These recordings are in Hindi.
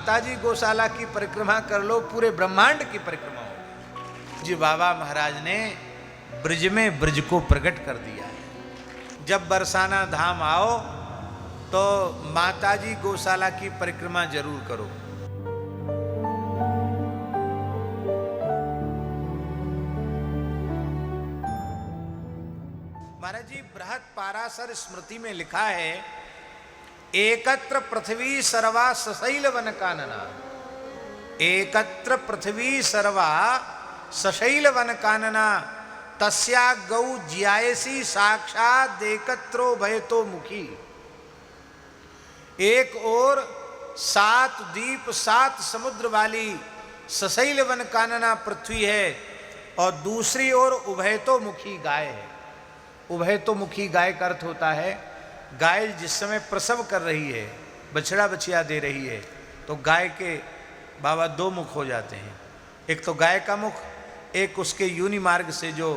माताजी गौशाला की परिक्रमा कर लो, पूरे ब्रह्मांड की परिक्रमा होगी। जी बाबा महाराज ने ब्रज में ब्रज को प्रकट कर दिया है। जब बरसाना धाम आओ तो माताजी गौशाला की परिक्रमा जरूर करो। महाराज जी बृहत पाराशर स्मृति में लिखा है, एकत्र पृथ्वी सर्वा सशैल वन कानना। एकत्र पृथ्वी सर्वा सशैल वन कानना, तस्या गौ ज्यायसी साक्षात एकत्रो भयतो मुखी। एक ओर 7 द्वीप 7 समुद्र वाली सशैल वन कानना पृथ्वी है और दूसरी ओर उभयतो मुखी गाय है। उभयतो मुखी गाय का अर्थ होता है, गाय जिस समय प्रसव कर रही है, बछड़ा बछिया दे रही है, तो गाय के बाबा 2 मुख हो जाते हैं। एक तो गाय का मुख, एक उसके योनि मार्ग से जो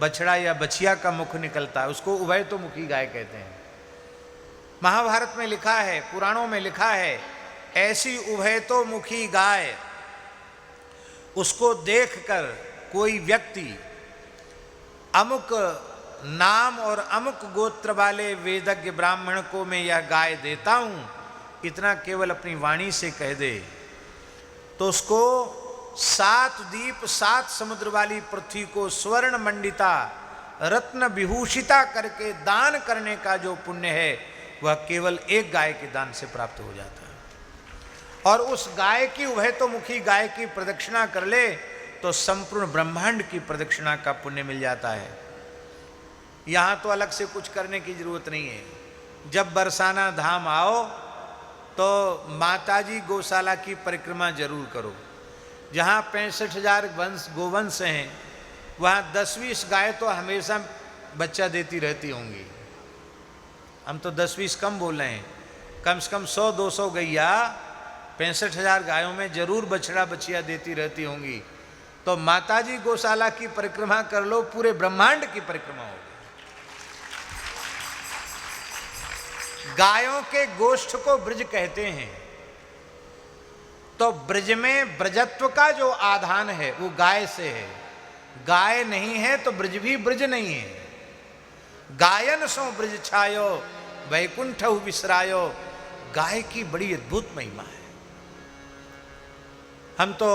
बछड़ा या बछिया का मुख निकलता है, उसको उभयतो मुखी गाय कहते हैं। महाभारत में लिखा है, पुराणों में लिखा है, ऐसी उभयतो मुखी गाय, उसको देखकर कोई व्यक्ति अमुक नाम और अमुक गोत्र वाले वेदज्ञ ब्राह्मण को मैं यह गाय देता हूं, इतना केवल अपनी वाणी से कह दे, तो उसको 7 द्वीप 7 समुद्र वाली पृथ्वी को स्वर्ण मंडिता रत्न विभूषिता करके दान करने का जो पुण्य है, वह केवल एक गाय के दान से प्राप्त हो जाता है। और उस गाय की उभयतोमुखी गाय की प्रदक्षिणा कर ले तो संपूर्ण ब्रह्मांड की प्रदक्षिणा का पुण्य मिल जाता है। यहाँ तो अलग से कुछ करने की जरूरत नहीं है। जब बरसाना धाम आओ तो माताजी गौशाला की परिक्रमा जरूर करो। जहाँ 65,000 गोवंश हैं, वहाँ 10-20 गाय तो हमेशा बच्चा देती रहती होंगी। हम तो 10-20 कम बोल रहे हैं, कम से कम 100-200 गैया 65,000 गायों में जरूर बछड़ा बछिया देती रहती होंगी। तो माताजी गौशाला की परिक्रमा कर लो, पूरे ब्रह्मांड की परिक्रमा होगी। गायों के गोष्ठ को ब्रज कहते हैं, तो ब्रज में ब्रजत्व का जो आधान है वो गाय से है। गाय नहीं है तो ब्रज भी ब्रज नहीं है। गायन सो ब्रज छायो वैकुंठ विसरायो, गाय की बड़ी अद्भुत महिमा है। हम तो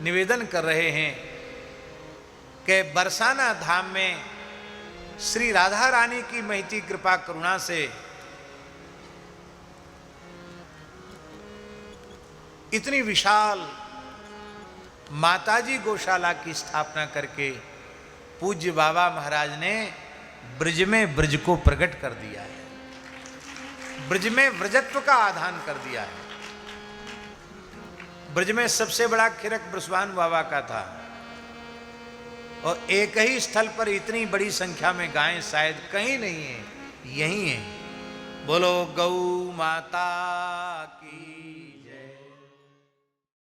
निवेदन कर रहे हैं कि बरसाना धाम में श्री राधा रानी की महती कृपा करुणा से इतनी विशाल माताजी गौशाला की स्थापना करके पूज्य बाबा महाराज ने ब्रज में ब्रज को प्रकट कर दिया है। ब्रज में व्रजत्व का आधान कर दिया है। ब्रज में सबसे बड़ा खिरक ब्रजवान बाबा का था और एक ही स्थल पर इतनी बड़ी संख्या में गायें शायद कहीं नहीं है, यही है। बोलो गौ माता की।